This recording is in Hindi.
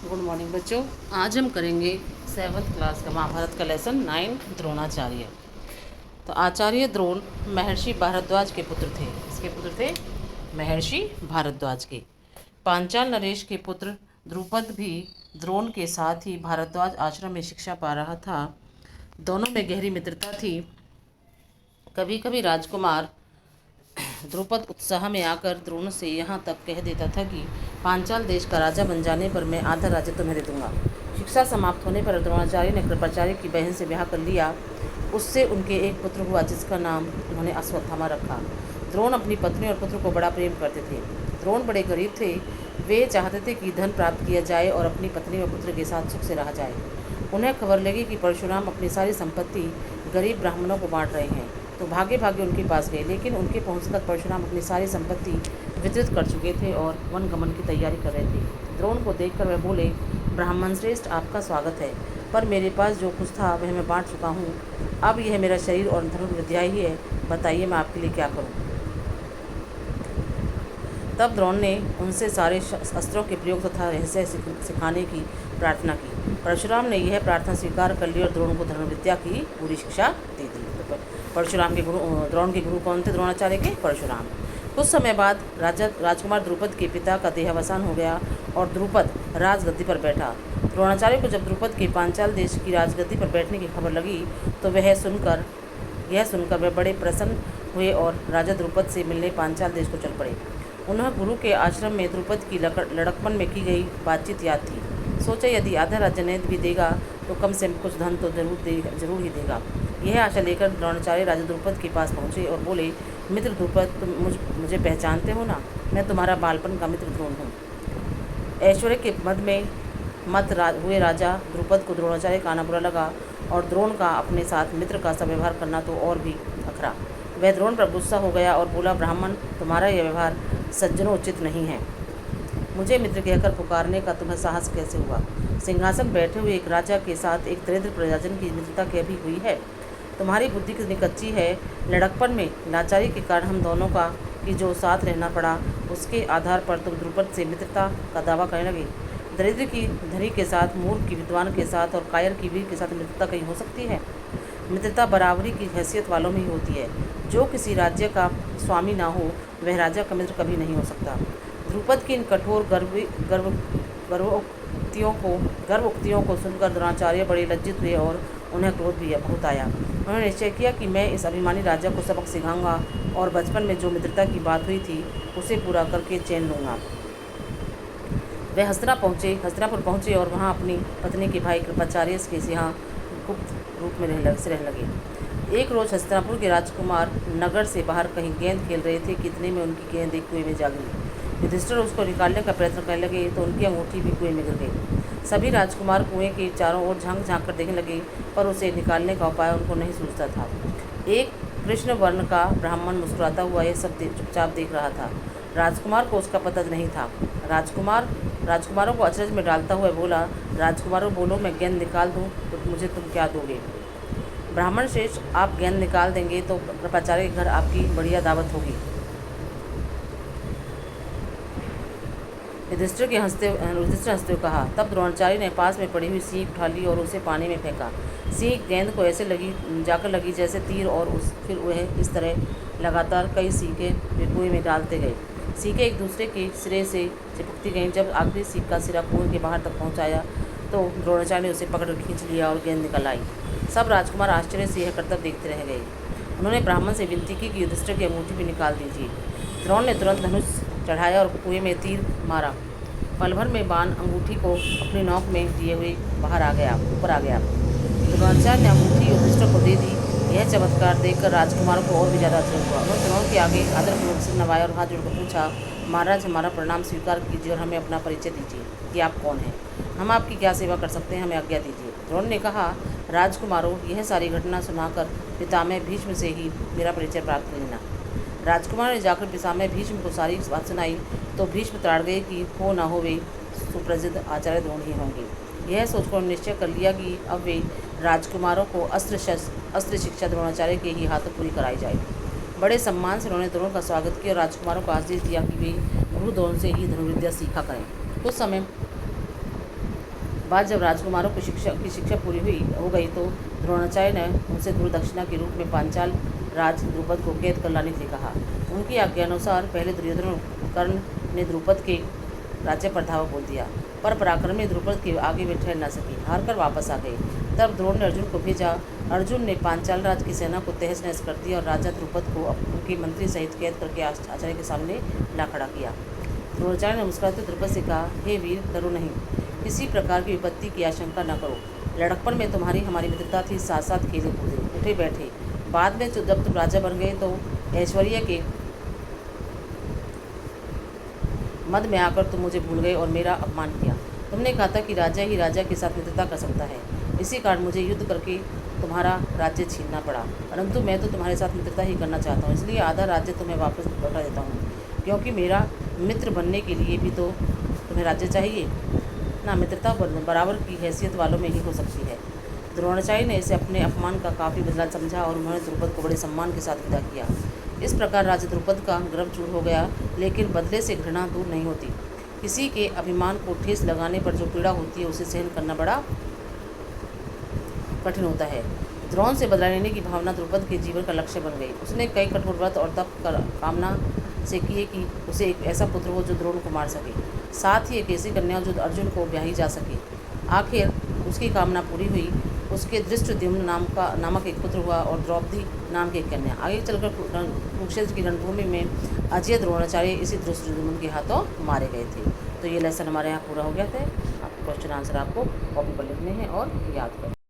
गुड मॉर्निंग बच्चों। आज हम करेंगे 7th क्लास का महाभारत का लेसन 9 द्रोणाचार्य। तो आचार्य द्रोण महर्षि भारद्वाज के पुत्र थे। इसके पुत्र थे महर्षि भारद्वाज के। पांचाल नरेश के पुत्र द्रुपद भी द्रोण के साथ ही भारद्वाज आश्रम में शिक्षा पा रहा था। दोनों में गहरी मित्रता थी। कभी कभी राजकुमार द्रुपद उत्साह में आकर द्रोण से यहाँ तक कह देता था कि पांचाल देश का राजा बन जाने पर मैं आधा राज्य तुम्हें दे दूंगा। शिक्षा समाप्त होने पर द्रोणाचार्य ने कृपाचार्य की बहन से ब्याह कर लिया। उससे उनके एक पुत्र हुआ जिसका नाम उन्होंने अश्वत्थामा रखा। द्रोण अपनी पत्नी और पुत्र को बड़ा प्रेम करते थे। द्रोण बड़े गरीब थे। वे चाहते थे कि धन प्राप्त किया जाए और अपनी पत्नी और पुत्र के साथ सुख से रहा जाए। उन्हें खबर लगी कि परशुराम अपनी सारी संपत्ति गरीब ब्राह्मणों को बांट रहे हैं, तो भागे भागे उनके पास गए। लेकिन उनके पहुंचने तक परशुराम अपनी सारी संपत्ति वितरित कर चुके थे और वन गमन की तैयारी कर रहे थे। द्रोण को देखकर वह बोले, ब्राह्मण श्रेष्ठ, आपका स्वागत है, पर मेरे पास जो कुछ था वह मैं बांट चुका हूँ। अब यह मेरा शरीर और धनुर्विद्या ही है। बताइए मैं आपके लिए क्या करूँ। तब द्रोण ने उनसे सारे अस्त्रों के प्रयोग तथा रहस्य सिखाने की प्रार्थना की। परशुराम ने यह प्रार्थना स्वीकार कर ली और द्रोण को धनुर्विद्या की पूरी शिक्षा दे दी। तो परशुराम के गुरु, द्रोण के गुरु कौन थे? द्रोणाचार्य के परशुराम। कुछ समय बाद राजकुमार द्रुपद के पिता का देहावसान हो गया और द्रुपद राजगद्दी पर बैठा। द्रोणाचार्य को जब द्रुपद के पांचाल देश की राजगद्दी पर बैठने की खबर लगी तो यह सुनकर वे बड़े प्रसन्न हुए और राजा द्रुपद से मिलने पांचाल देश को चल पड़े। उन्हें गुरु के आश्रम में द्रुपद की लड़कपन में की गई बातचीत याद थी। सोचा यदि आधा राज्य नहीं भी देगा तो कम से कम कुछ धन तो जरूर ही देगा। यह आशा लेकर द्रोणाचार्य राजा द्रुपद के पास पहुँचे और बोले, मित्र द्रुपद, तुम मुझे पहचानते हो ना? मैं तुम्हारा बालपन का मित्र द्रोण हूँ। ऐश्वर्य के मद में हुए राजा द्रुपद को द्रोणाचार्य का आना बुरा लगा और द्रोण का अपने साथ मित्र का सा व्यवहार करना तो और भी अखरा। वह द्रोण पर गुस्सा हो गया और बोला, ब्राह्मण, तुम्हारा यह व्यवहार सज्जनों उचित नहीं है। मुझे मित्र कहकर पुकारने का तुम्हें साहस कैसे हुआ? सिंहासन बैठे हुए एक राजा के साथ एक दरिद्र प्रजाजन की मित्रता कभी हुई है? तुम्हारी बुद्धि कितनी कच्ची है। लड़कपन में लाचारी के कारण हम दोनों का कि जो साथ रहना पड़ा, उसके आधार पर तुम द्रुपद से मित्रता का दावा करने लगे। दरिद्र की धनी के साथ, मूर्ख की विद्वान के साथ और कायर की वीर के साथ मित्रता कहीं हो सकती है? मित्रता बराबरी की हैसियत वालों में ही होती है। जो किसी राज्य का स्वामी ना हो वह राजा का मित्र कभी नहीं हो सकता। द्रुपद की इन कठोर गर्वोक्तियों को सुनकर द्रोणाचार्य बड़े लज्जित हुए और उन्हें क्रोध भी बहुत आया। उन्होंने निश्चय किया कि मैं इस अभिमानी राजा को सबक सिखाऊंगा और बचपन में जो मित्रता की बात हुई थी उसे पूरा करके चैन लूँगा। वे हस्तिनापुर पहुँचे और वहाँ अपनी पत्नी के भाई कृपाचार्य के यहाँ गुप्त रूप में रहने लगे। एक रोज़ हस्तिनापुर के राजकुमार नगर से बाहर कहीं गेंद खेल रहे थे कि इतने में उनकी गेंद एक कुएं में जा गिरी। युधिष्ठिर उसको निकालने का प्रयत्न करने लगे तो उनकी अंगूठी भी कुएं में गिर गई। सभी राजकुमार कुएं के चारों ओर झांक झांक कर देखने लगे, पर उसे निकालने का उपाय उनको नहीं सूझता था। एक कृष्ण वर्ण का ब्राह्मण मुस्कुराता हुआ यह सब चुपचाप देख रहा था। राजकुमार को उसका पता नहीं था। राजकुमारों को अचरज में डालता हुआ बोला, राजकुमारों, बोलो, मैं गेंद निकाल दूं तो मुझे तुम क्या दोगे? ब्राह्मण श्रेष्ठ, आप गेंद निकाल देंगे तो कृपाचार्य के घर आपकी बढ़िया दावत होगी। युधिष्ठिर हंसते हुए कहा। तब द्रोणाचार्य ने पास में पड़ी हुई सीख उठा ली और उसे पानी में फेंका। सीख गेंद को ऐसे जाकर लगी जैसे तीर और फिर वह इस तरह लगातार कई सीखें कुएं में डालते गए। सीखें एक दूसरे के सिरे से चिपकती गईं। जब आखिरी सीख का सिरा कुएं के बाहर तक पहुंचाया तो द्रोणाचार्य ने उसे पकड़ खींच लिया और गेंद निकल आई। सब राजकुमार आश्चर्य से यह करतब देखते रह गए। उन्होंने ब्राह्मण से विनती की कि युधिष्ठिर की अंगूठी भी निकाल दीजिए। द्रोण ने तुरंत धनुष चढ़ाया और कुएं में तीर मारा। पल भर में बाण अंगूठी को अपनी नोक में दिए हुए ऊपर आ गया। द्रोणाचार्य ने अंगूठी युधिष्ठिर को दे दी। यह चमत्कार देखकर राजकुमारों को और भी ज़्यादा आश्चर्य हुआ। उन्होंने द्रोण के आगे आदरपूर्वक सिर नवाया और हाथ जोड़कर पूछा, महाराज, हमारा प्रणाम स्वीकार कीजिए और हमें अपना परिचय दीजिए कि आप कौन हैं। हम आपकी क्या सेवा कर सकते हैं, हमें आज्ञा दीजिए। द्रोण ने कहा, राजकुमारों, यह सारी घटना सुनाकर पितामह भीष्म से ही मेरा परिचय प्राप्त कर लेना। राजकुमार ने जाकर पितामह भीष्म को सारी बात सुनाई तो भीष्म त्राड़ गए कि हो ना हो वे सुप्रसिद्ध आचार्य द्रोण ही होंगे। यह सोचकर निश्चय कर लिया कि अब वे राजकुमारों को अस्त्र शिक्षा द्रोणाचार्य के ही हाथों पूरी कराई जाए। बड़े सम्मान से उन्होंने द्रोण का स्वागत किया और राजकुमारों को आदेश दिया कि वे गुरु द्रोण से ही धनुर्विद्या सीखा करें। कुछ समय बाद जब राजकुमारों की शिक्षा पूरी हो गई तो द्रोणाचार्य ने उनसे गुरुदक्षिणा के रूप में पांचाल राज द्रुपद को कैद कर लाने के लिए कहा। उनकी आज्ञानुसार पहले दुर्योधन और कर्ण ने द्रुपद के राज्य पर धावा बोल दिया, पर पराक्रमी द्रुपद के आगे वे ठहर न सके, हारकर वापस आ गए। तब द्रोण ने अर्जुन को भेजा। अर्जुन ने पांचाल राज की सेना को तहस नहस कर दिया और राजा द्रुपद को उनके मंत्री सहित कैद करके आचार्य के सामने ला खड़ा किया। द्रोणाचार्य ने मुस्कुराते द्रुपद से कहा, हे वीर, डरो नहीं, किसी प्रकार की विपत्ति की आशंका न करो। लड़कपन में तुम्हारी हमारी मित्रता थी, साथ साथ खेले कूदे, उठे बैठे। बाद में जब तुम राजा बन गए तो ऐश्वर्य के मद में आकर तुम मुझे भूल गए और मेरा अपमान किया। तुमने कहा था कि राजा ही राजा के साथ मित्रता कर सकता है, इसी कारण मुझे युद्ध करके तुम्हारा राज्य छीनना पड़ा। परंतु मैं तो तुम्हारे साथ मित्रता ही करना चाहता हूँ, इसलिए आधा राज्य तुम्हें वापस लौटा देता हूँ, क्योंकि मेरा मित्र बनने के लिए भी तो तुम्हें राज्य चाहिए ना। मित्रता बराबर की हैसियत वालों में ही हो सकती है। द्रोणाचार्य ने इसे अपने अपमान का काफ़ी बदला समझा और उन्होंने द्रुपद को बड़े सम्मान के साथ विदा किया। इस प्रकार राजा द्रुपद का गर्व चूर हो गया, लेकिन बदले से घृणा दूर नहीं होती। किसी के अभिमान को ठेस लगाने पर जो पीड़ा होती है उसे सहन करना बड़ा कठिन होता है। द्रोण से बदला लेने की भावना द्रुपद के जीवन का लक्ष्य बन गई। उसने कई कठोर व्रत और तप कर कामना से किए कि उसे एक ऐसा पुत्र हो जो द्रोण को मार सके, साथ ही एक ऐसी कन्या जो अर्जुन को ब्याही जा सके। आखिर उसकी कामना पूरी हुई। उसके धृष्टद्युम्न नामक एक पुत्र हुआ और द्रौपदी नाम की एक कन्या। आगे चलकर कुरुक्षेत्र की रणभूमि में अजय द्रोणाचार्य इसी धृष्टद्युम्न के हाथों मारे गए थे। तो ये लेसन हमारे यहाँ पूरा हो गया था। आपको क्वेश्चन आंसर आपको कॉपी पर लिखने हैं और याद करना।